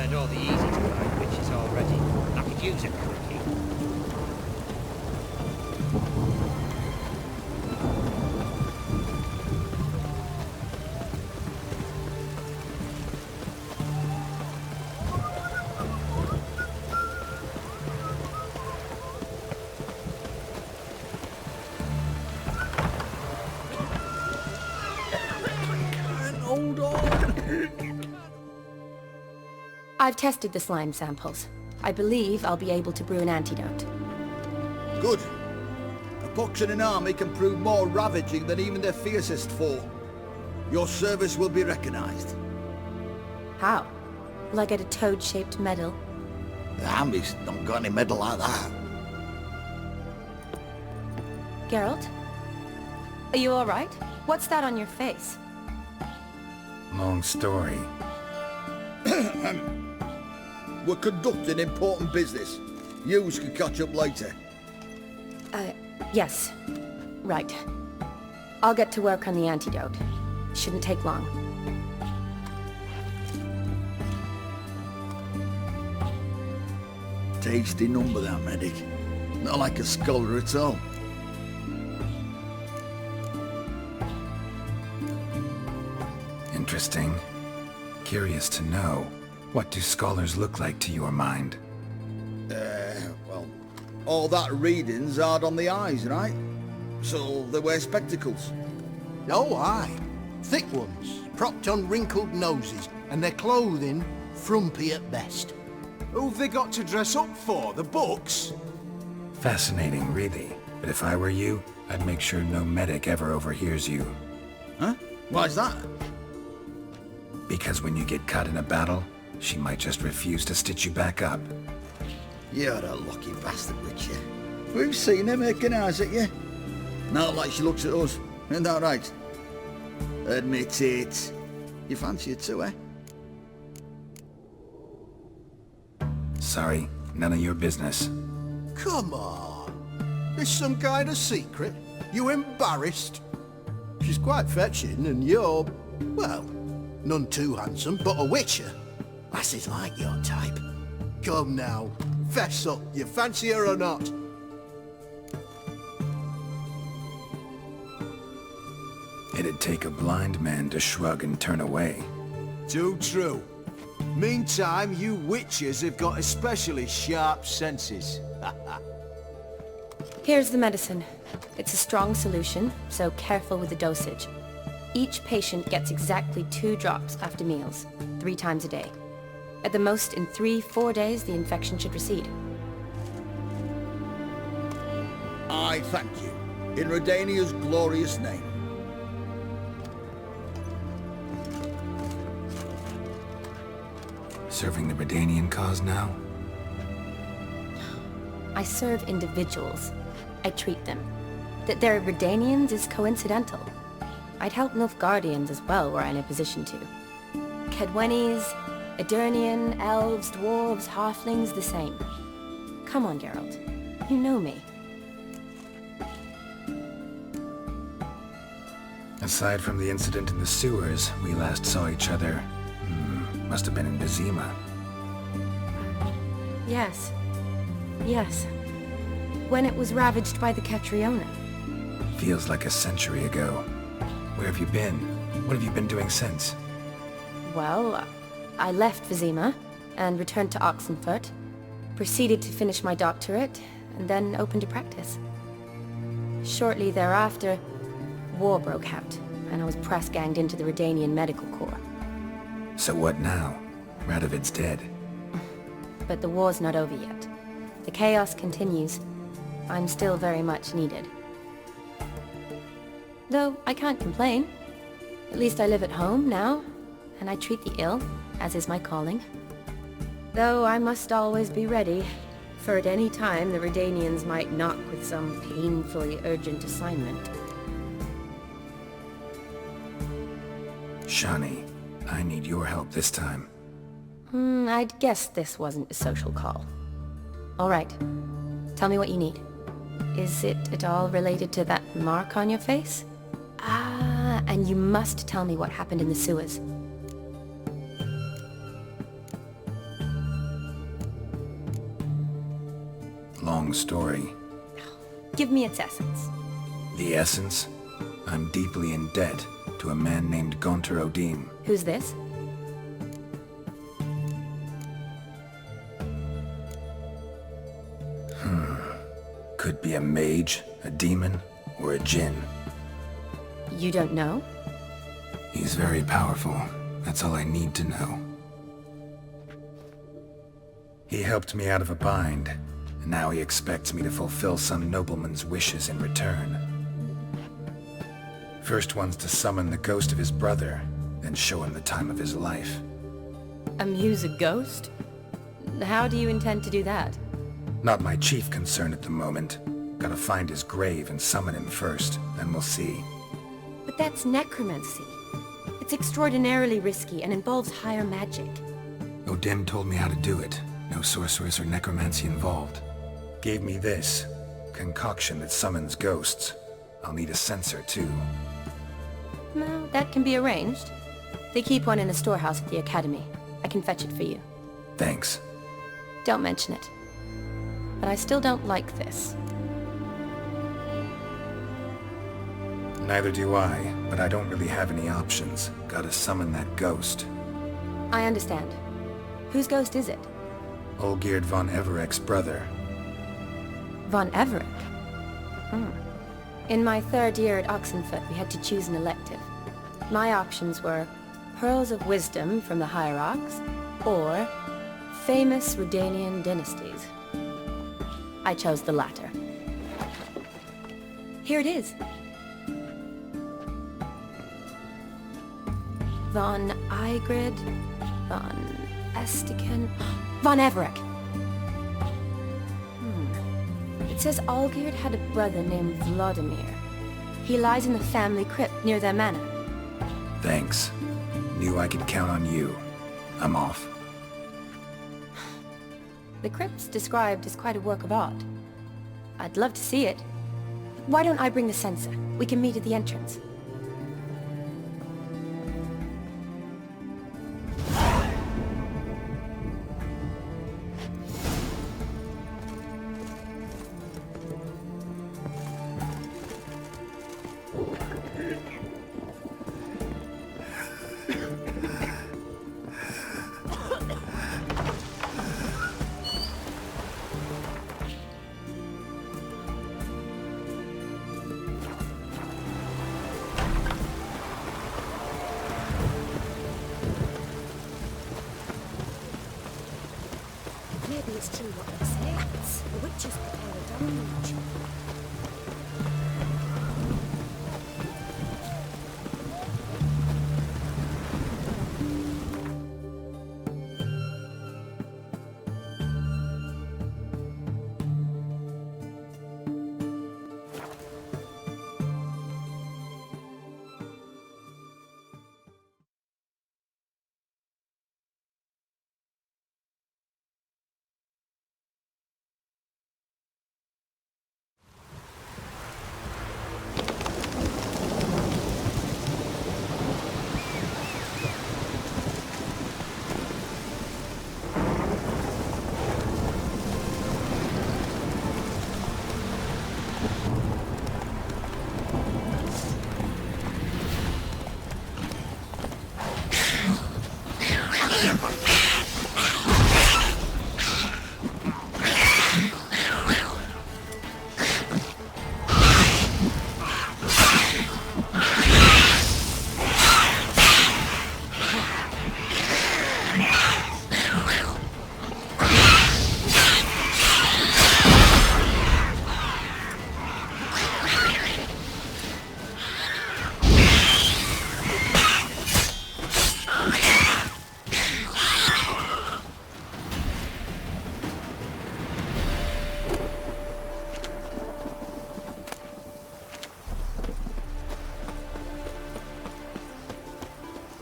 learned all the easy to find witches already. I could use a quickie. Hold on. I've tested the slime samples. I believe I'll be able to brew an antidote. Good. A pox in an army can prove more ravaging than even their fiercest foe. Your service will be recognized. How? Will I get a toad-shaped medal? The army's not got any medal like that. Geralt? Are you alright? What's that on your face? Long story. We're conducting important business. Yous can catch up later. Yes. Right. I'll get to work on the antidote. Shouldn't take long. Tasty number, that medic. Not like a scholar at all. Interesting. Curious to know, what do scholars look like to your mind? Well, all that reading's hard on the eyes, right? So they wear spectacles. Oh, aye. Thick ones, propped on wrinkled noses, and their clothing frumpy at best. Who've they got to dress up for? The books? Fascinating, really. But if I were you, I'd make sure no medic ever overhears you. Huh? Why's that? Because when you get caught in a battle, she might just refuse to stitch you back up. You're a lucky bastard, Witcher. We've seen her making eyes at you. Not like she looks at us. Isn't that right? Admit it. You fancy it too, eh? Sorry, none of your business. Come on. There's some kind of secret? You embarrassed? She's quite fetching, and you're, well, none too handsome, but a witcher. Lasses like your type. Come now, fess up, you fancy her or not? It'd take a blind man to shrug and turn away. Too true. Meantime, you witches have got especially sharp senses. Here's the medicine. It's a strong solution, so careful with the dosage. Each patient gets exactly 2 drops after meals, 3 times a day. At the most, in 3-4 days, the infection should recede. I thank you. In Redania's glorious name. Serving the Redanian cause now? I serve individuals. I treat them. That they're Redanians is coincidental. I'd help Nilfgaardians as well were I in a position to. Kedwenis, Edirnian, elves, dwarves, halflings, the same. Come on, Geralt. You know me. Aside from the incident in the sewers, we last saw each other. Must have been in Vizima. Yes. Yes. When it was ravaged by the Catriona. Feels like a century ago. Where have you been? What have you been doing since? Well, I left Vizima and returned to Oxenfurt, proceeded to finish my doctorate, and then opened a practice. Shortly thereafter, war broke out, and I was press-ganged into the Redanian Medical Corps. So what now? Radovid's dead. But the war's not over yet. The chaos continues. I'm still very much needed. Though I can't complain. At least I live at home now, and I treat the ill, as is my calling. Though I must always be ready, for at any time the Redanians might knock with some painfully urgent assignment. Shani, I need your help this time. I'd guess this wasn't a social call. All right. Tell me what you need. Is it at all related to that mark on your face? Ah, and you must tell me what happened in the sewers. Long story. Give me its essence. The essence? I'm deeply in debt to a man named Gonter Odim. Who's this? Could be a mage, a demon, or a djinn. You don't know? He's very powerful. That's all I need to know. He helped me out of a bind, and now he expects me to fulfill some nobleman's wishes in return. First one's to summon the ghost of his brother, then show him the time of his life. Amuse a ghost? How do you intend to do that? Not my chief concern at the moment. Gotta find his grave and summon him first, then we'll see. But that's necromancy. It's extraordinarily risky and involves higher magic. Odim told me how to do it. No sorceress or necromancy involved. Gave me this concoction that summons ghosts. I'll need a censer too. Well, that can be arranged. They keep one in a storehouse at the academy. I can fetch it for you. Thanks. Don't mention it. But I still don't like this. Neither do I, but I don't really have any options. Gotta summon that ghost. I understand. Whose ghost is it? Olgierd von Everek's brother. Von Everek? In my third year at Oxenfoot, we had to choose an elective. My options were Pearls of Wisdom from the Hierarchs, or famous Redanian dynasties. I chose the latter. Here it is. Von Olgierd, von Estiken, von Everek. It says Olgierd had a brother named Vladimir. He lies in the family crypt near their manor. Thanks. Knew I could count on you. I'm off. The crypt's described as quite a work of art. I'd love to see it. Why don't I bring the censer? We can meet at the entrance. Maybe it's true what they say. The witches prepare a deluge.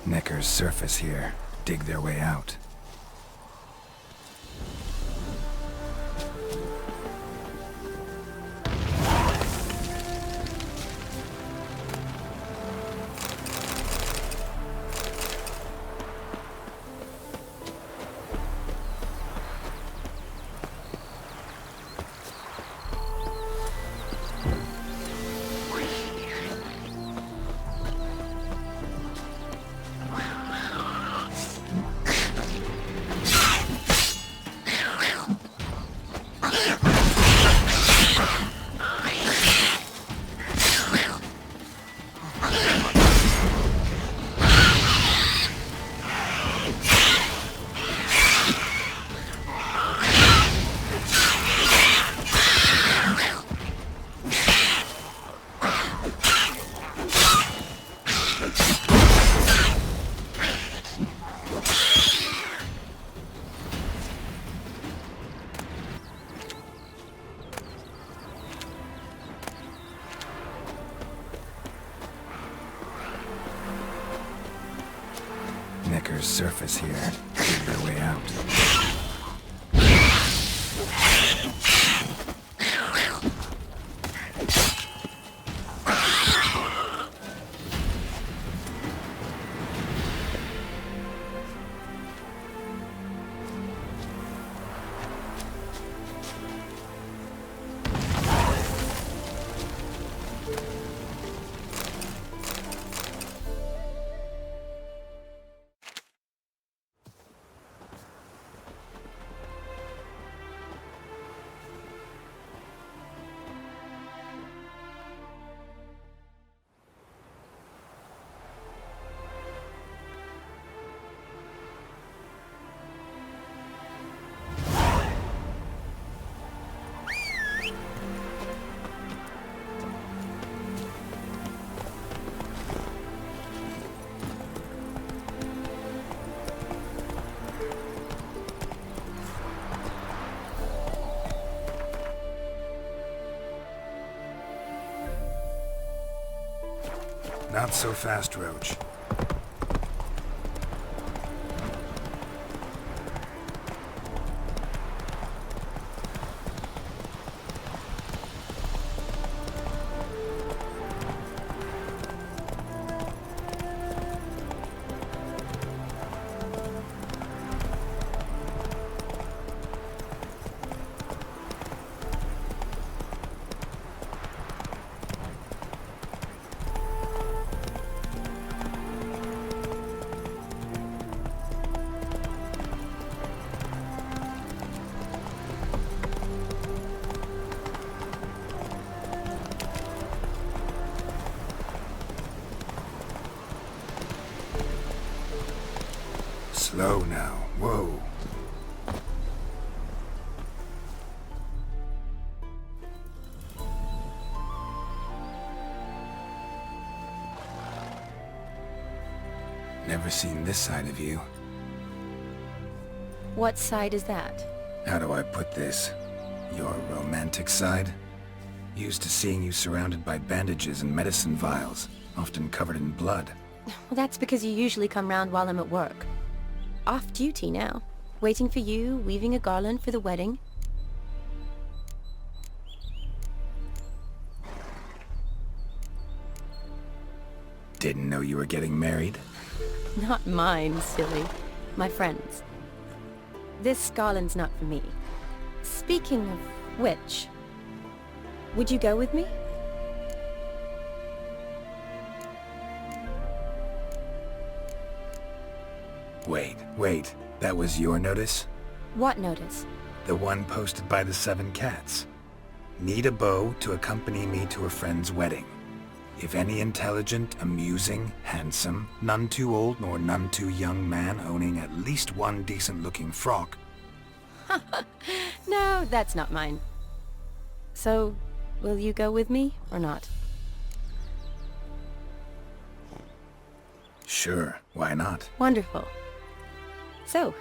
Neckers surface here, dig their way out. Necker's surface here. Figure your way out. Not so fast, Roach. Slow now. Whoa. Never seen this side of you. What side is that? How do I put this? Your romantic side? Used to seeing you surrounded by bandages and medicine vials, often covered in blood. Well, that's because you usually come round while I'm at work. Off duty now. Waiting for you, weaving a garland for the wedding. Didn't know you were getting married? Not mine, silly. My friend's. This garland's not for me. Speaking of which, would you go with me? Wait. That was your notice? What notice? The one posted by the 7 cats. Need a beau to accompany me to a friend's wedding. If any intelligent, amusing, handsome, none too old nor none too young man owning at least one decent-looking frock. No, that's not mine. So, will you go with me, or not? Sure, why not? Wonderful. So,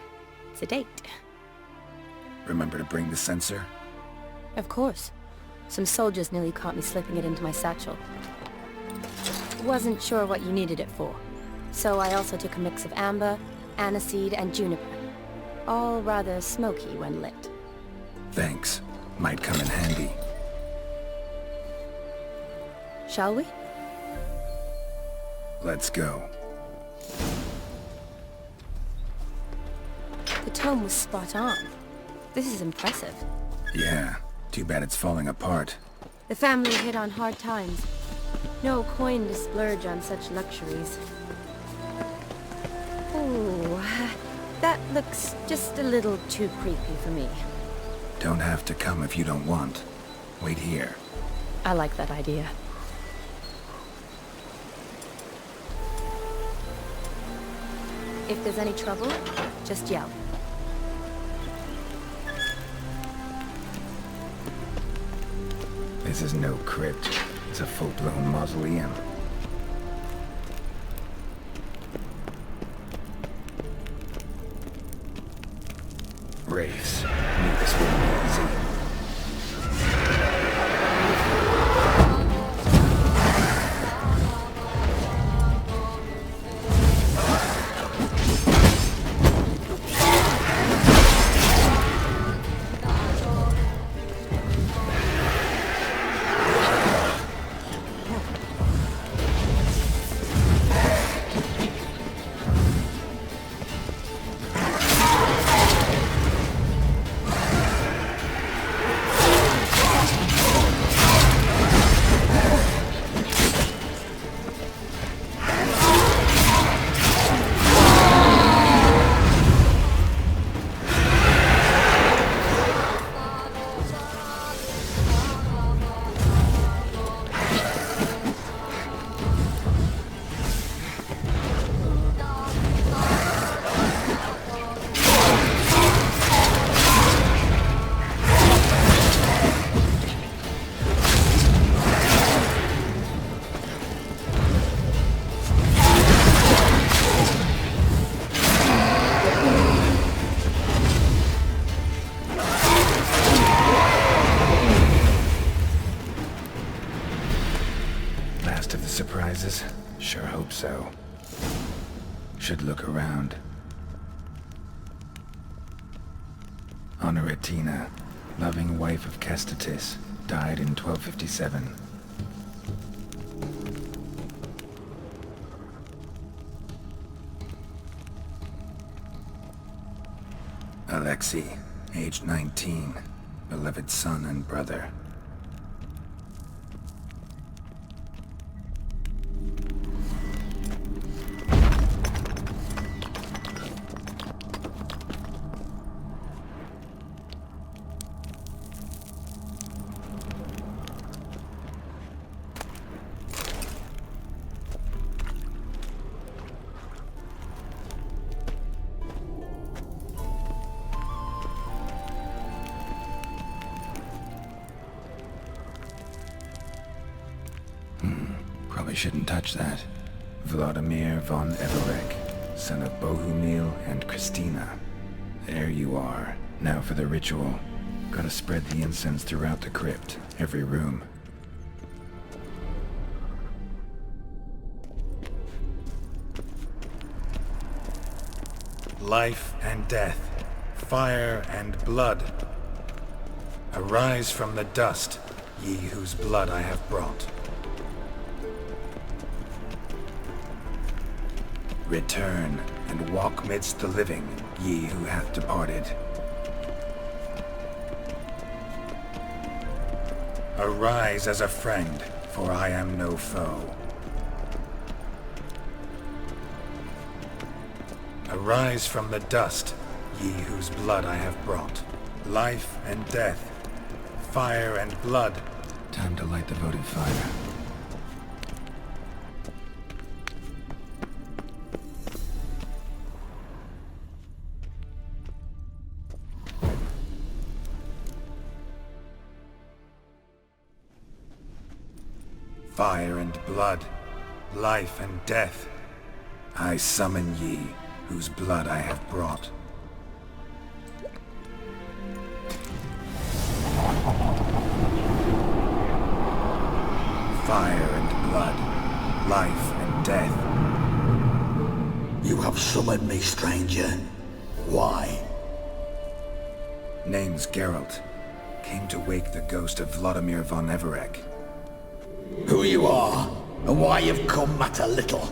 it's a date. Remember to bring the censer? Of course. Some soldiers nearly caught me slipping it into my satchel. Wasn't sure what you needed it for. So I also took a mix of amber, aniseed, and juniper. All rather smoky when lit. Thanks. Might come in handy. Shall we? Let's go. The tome was spot on. This is impressive. Yeah, too bad it's falling apart. The family hit on hard times. No coin to splurge on such luxuries. Ooh, that looks just a little too creepy for me. Don't have to come if you don't want. Wait here. I like that idea. If there's any trouble, just yell. This is no crypt. It's a full-blown mausoleum. Wraiths. Knew this wouldn't be easy. Should look around. Honoratina, loving wife of Kestatis, died in 1257. Alexei, age 19, beloved son and brother. Probably shouldn't touch that. Vladimir von Everek, son of Bohumil and Christina. There you are. Now for the ritual. Gotta spread the incense throughout the crypt, every room. Life and death, fire and blood. Arise from the dust, ye whose blood I have brought. Return, and walk midst the living, ye who hath departed. Arise as a friend, for I am no foe. Arise from the dust, ye whose blood I have brought. Life and death, fire and blood. Time to light the votive fire. Fire and blood, life and death, I summon ye, whose blood I have brought. Fire and blood, life and death. You have summoned me, stranger. Why? Name's Geralt. Came to wake the ghost of Vladimir von Everek. Who you are, and why you've come matter little.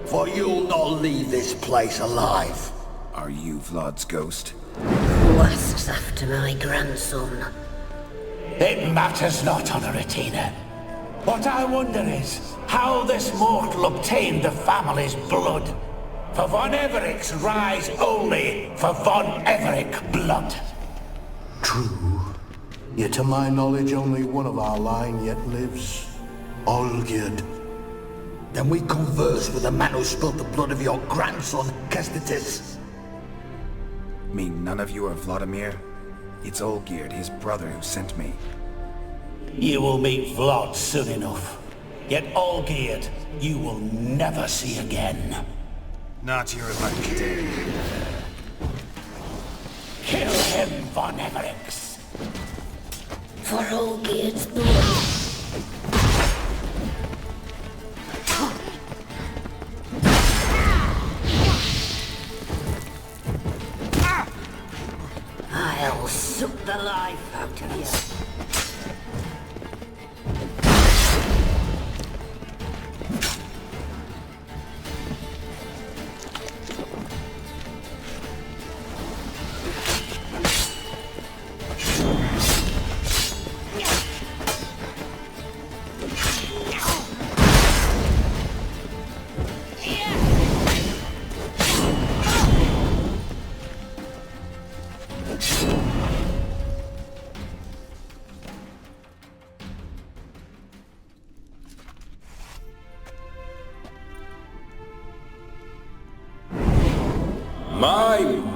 For you'll not leave this place alive. Are you Vlad's ghost? Who asks after my grandson? It matters not, Honoratina. What I wonder is how this mortal obtained the family's blood. For von Everek's rise only for von Everek blood. True. Yet to my knowledge, only one of our line yet lives. Olgierd. Then we converse with the man who spilled the blood of your grandson, Kestatis. Mean none of you are Vladimir? It's Olgierd, his brother, who sent me. You will meet Vlad soon enough. Yet Olgierd, you will never see again. Not your lucky day. Kill him, von Evereks. For Olgierd's blood. I'll suck the life out of you.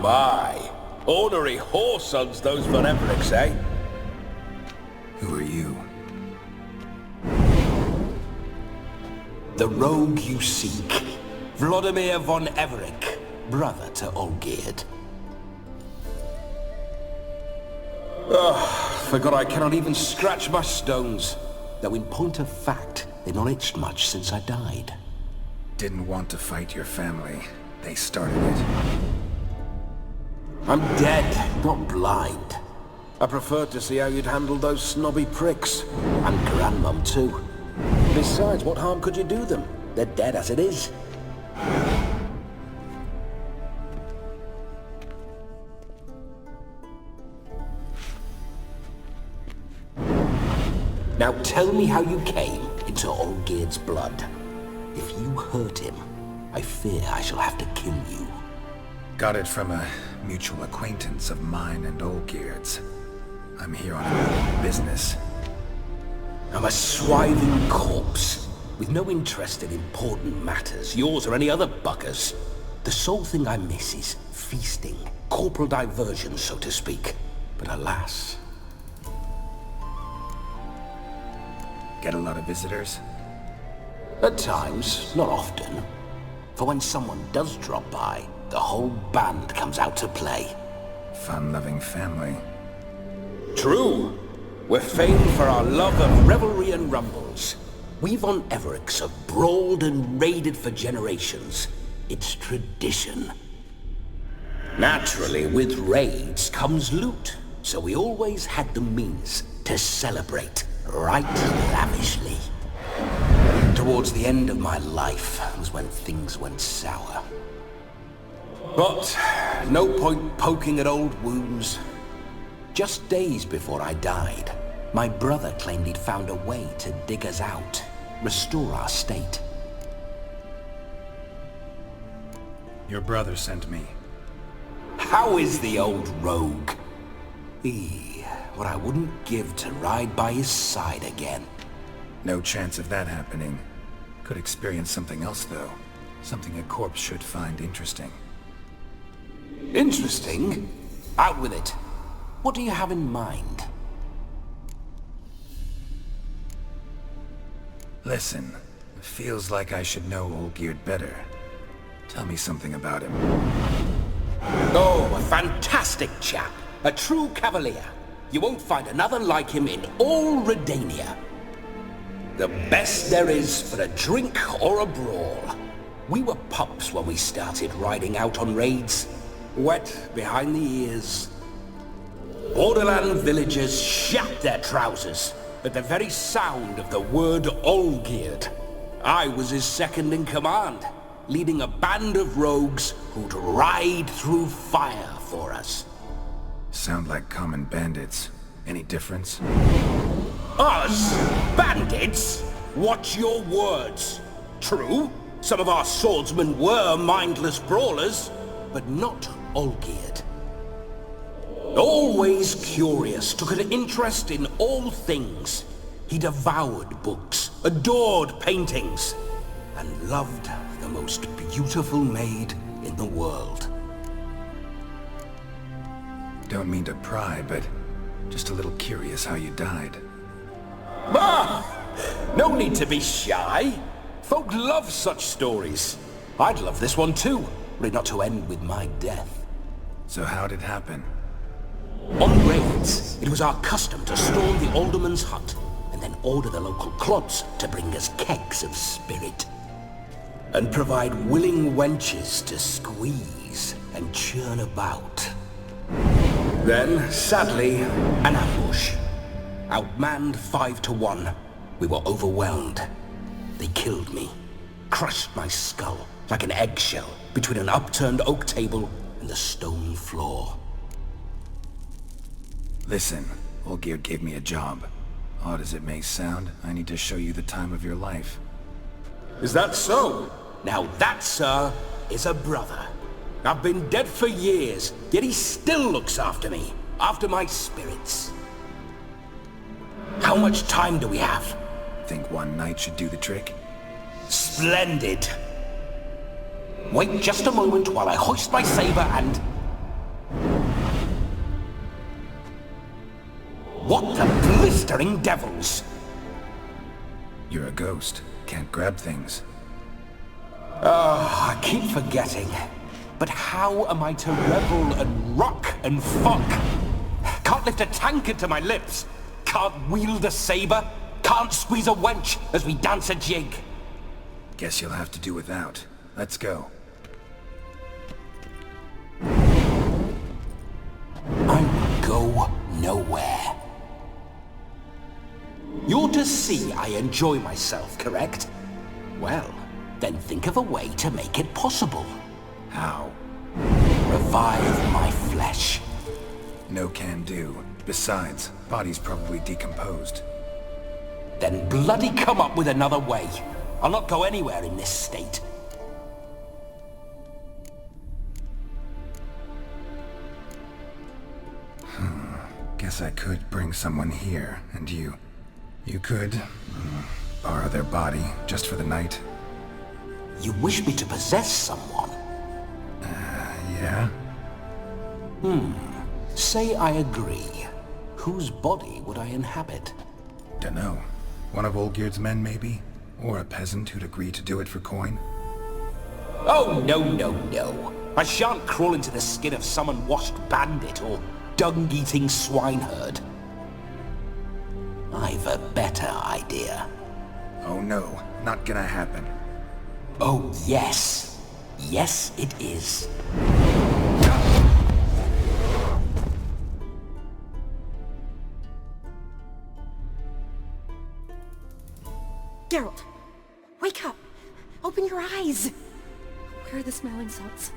My. Ornery whoresons those von Evereks, eh? Who are you? The rogue you seek. Vladimir von Everek, brother to Olgierd. Forgot I cannot even scratch my stones. Though in point of fact, they've not itched much since I died. Didn't want to fight your family. They started it. I'm dead, not blind. I preferred to see how you'd handle those snobby pricks. And Grandmum, too. Besides, what harm could you do them? They're dead as it is. Now tell me how you came into Olgierd's blood. If you hurt him, I fear I shall have to kill you. Got it from a mutual acquaintance of mine and Olgierd's. I'm here on a business. I'm a swiving corpse, with no interest in important matters, yours or any other buggers. The sole thing I miss is feasting, corporal diversion, so to speak. But alas... Get a lot of visitors? At times, not often. For when someone does drop by, the whole band comes out to play. Fun-loving family. True. We're famed for our love of revelry and rumbles. We von Evericks have brawled and raided for generations. It's tradition. Naturally, with raids comes loot, so we always had the means to celebrate right lavishly. Towards the end of my life was when things went sour. But no point poking at old wounds. Just days before I died, my brother claimed he'd found a way to dig us out, restore our state. Your brother sent me. How is the old rogue? What I wouldn't give to ride by his side again. No chance of that happening. Could experience something else, though. Something a corpse should find interesting. Interesting? Out with it. What do you have in mind? Listen, it feels like I should know Olgierd better. Tell me something about him. Oh, a fantastic chap. A true cavalier. You won't find another like him in all Redania. The best there is for a drink or a brawl. We were pups when we started riding out on raids. Wet behind the ears. Borderland villagers shat their trousers at the very sound of the word Olgierd. I was his second in command, leading a band of rogues who'd ride through fire for us. Sound like common bandits. Any difference? Us? Bandits? Watch your words. True, some of our swordsmen were mindless brawlers, but not Olgierd. Always curious, took an interest in all things. He devoured books, adored paintings, and loved the most beautiful maid in the world. Don't mean to pry, but just a little curious how you died. No need to be shy. Folk love such stories. I'd love this one too, were it not to end with my death. So how'd it happen? On raids, it was our custom to storm the alderman's hut, and then order the local clods to bring us kegs of spirit. And provide willing wenches to squeeze and churn about. Then, sadly, an ambush. Outmanned 5-1. We were overwhelmed. They killed me. Crushed my skull like an eggshell between an upturned oak table and the stone floor. Listen, Olgierd gave me a job. Odd as it may sound, I need to show you the time of your life. Is that so? Now that, sir, is a brother. I've been dead for years, yet he still looks after me, after my spirits. How much time do we have? Think one night should do the trick? Splendid! Wait just a moment while I hoist my saber and... What the blistering devils? You're a ghost. Can't grab things. I keep forgetting. But how am I to revel and rock and fuck? Can't lift a tankard to my lips. Can't wield a saber. Can't squeeze a wench as we dance a jig. Guess you'll have to do without. Let's go. nowhere. You're to see I enjoy myself, correct? Well, then think of a way to make it possible. How? Revive my flesh. No can do. Besides, body's probably decomposed. Then bloody come up with another way. I'll not go anywhere in this state. Guess I could bring someone here, and you could borrow their body just for the night. You wish me to possess someone? Yeah? Say I agree. Whose body would I inhabit? Dunno. One of Olgierd's men, maybe? Or a peasant who'd agree to do it for coin? Oh, no, no, no. I shan't crawl into the skin of some unwashed bandit or dung-eating swineherd. I've a better idea. Oh no, not gonna happen. Oh, yes. Yes, it is. Geralt! Wake up! Open your eyes! Where are the smelling salts?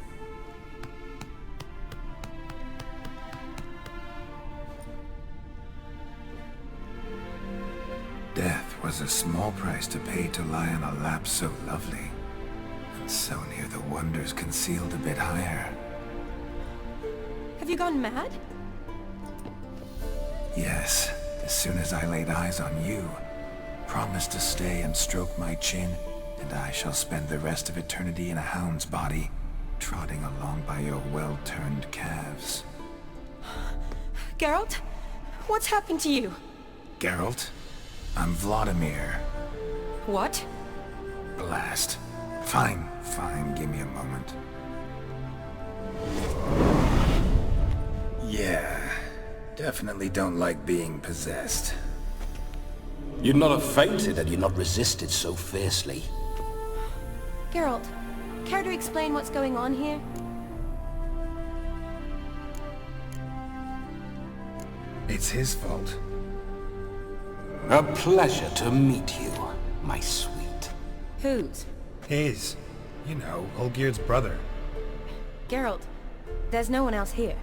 Death was a small price to pay to lie on a lap so lovely, and so near the wonders concealed a bit higher. Have you gone mad? Yes, as soon as I laid eyes on you, promise to stay and stroke my chin, and I shall spend the rest of eternity in a hound's body, trotting along by your well-turned calves. Geralt? What's happened to you? Geralt? I'm Vladimir. What? Blast. Fine, give me a moment. Yeah, definitely don't like being possessed. You'd not have fainted had you not resisted so fiercely. Geralt, care to explain what's going on here? It's his fault. A pleasure to meet you, my sweet. Whose? His. You know, Olgierd's brother. Geralt, there's no one else here.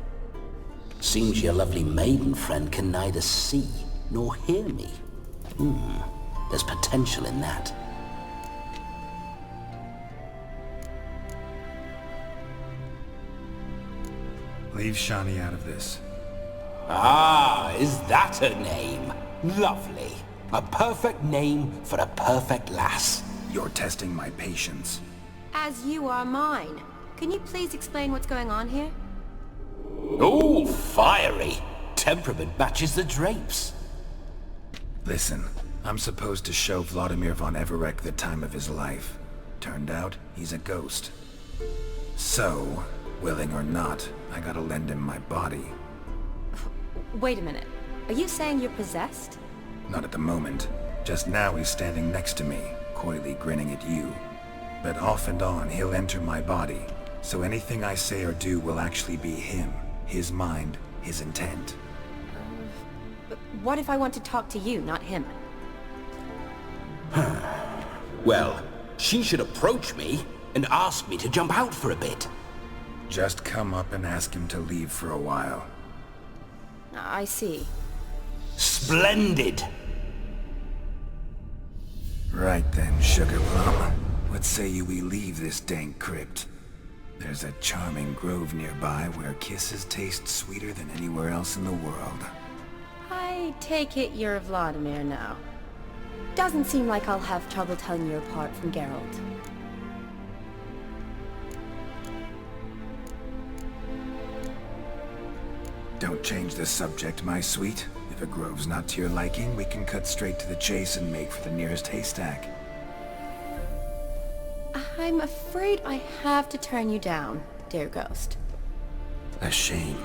Seems your lovely maiden friend can neither see nor hear me. There's potential in that. Leave Shani out of this. Ah, is that her name? Lovely. A perfect name for a perfect lass. You're testing my patience. As you are mine. Can you please explain what's going on here? Oh, fiery. Temperament matches the drapes. Listen, I'm supposed to show Vladimir von Everec the time of his life. Turned out, he's a ghost. So, willing or not, I gotta lend him my body. Wait a minute. Are you saying you're possessed? Not at the moment. Just now he's standing next to me, coyly grinning at you. But off and on, he'll enter my body. So anything I say or do will actually be him. His mind, his intent. But what if I want to talk to you, not him? Well, she should approach me and ask me to jump out for a bit. Just come up and ask him to leave for a while. I see. Splendid! Right then, Sugar Plum. What say you we leave this dank crypt? There's a charming grove nearby where kisses taste sweeter than anywhere else in the world. I take it you're Vladimir now. Doesn't seem like I'll have trouble telling you apart from Geralt. Don't change the subject, my sweet. If a grove's not to your liking, we can cut straight to the chase and make for the nearest haystack. I'm afraid I have to turn you down, dear ghost. A shame.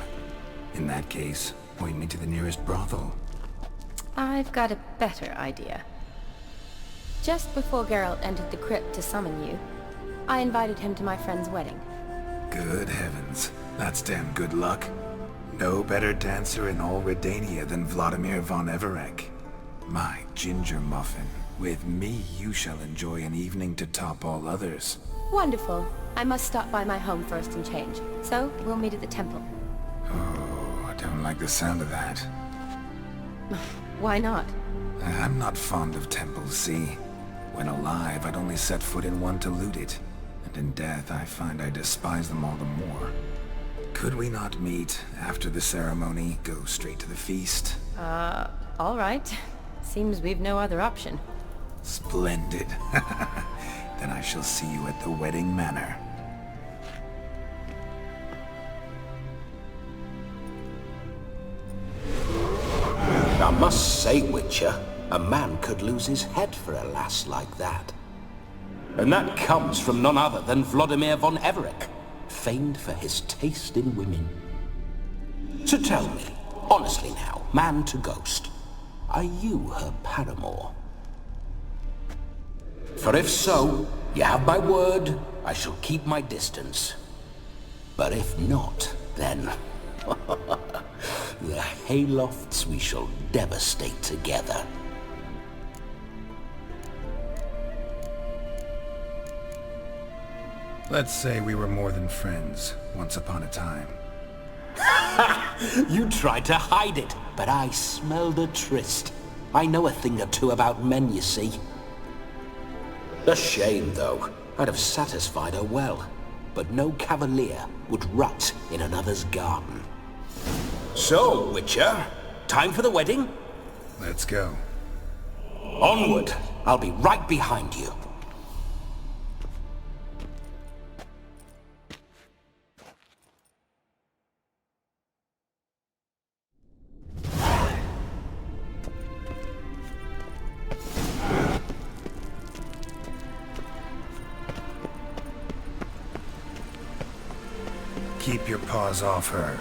In that case, point me to the nearest brothel. I've got a better idea. Just before Geralt entered the crypt to summon you, I invited him to my friend's wedding. Good heavens. That's damn good luck. No better dancer in all Redania than Vladimir von Everec. My ginger muffin. With me, you shall enjoy an evening to top all others. Wonderful. I must stop by my home first and change. So, we'll meet at the temple. Oh, I don't like the sound of that. Why not? I'm not fond of temples, see? When alive, I'd only set foot in one to loot it. And in death, I find I despise them all the more. Could we not meet after the ceremony, go straight to the feast? All right. Seems we've no other option. Splendid. Then I shall see you at the wedding manor. I must say, Witcher, a man could lose his head for a lass like that. And that comes from none other than Vladimir von Everec, famed for his taste in women. So tell me, honestly now, man to ghost, are you her paramour? For if so, you have my word, I shall keep my distance. But if not, then... the haylofts we shall devastate together. Let's say we were more than friends, once upon a time. You tried to hide it, but I smelled a tryst. I know a thing or two about men, you see. A shame, though. I'd have satisfied her well, but no cavalier would rut in another's garden. So, Witcher, time for the wedding? Let's go. Onward! I'll be right behind you. Keep your paws off her.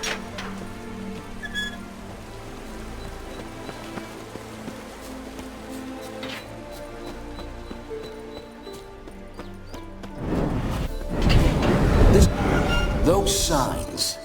Those signs,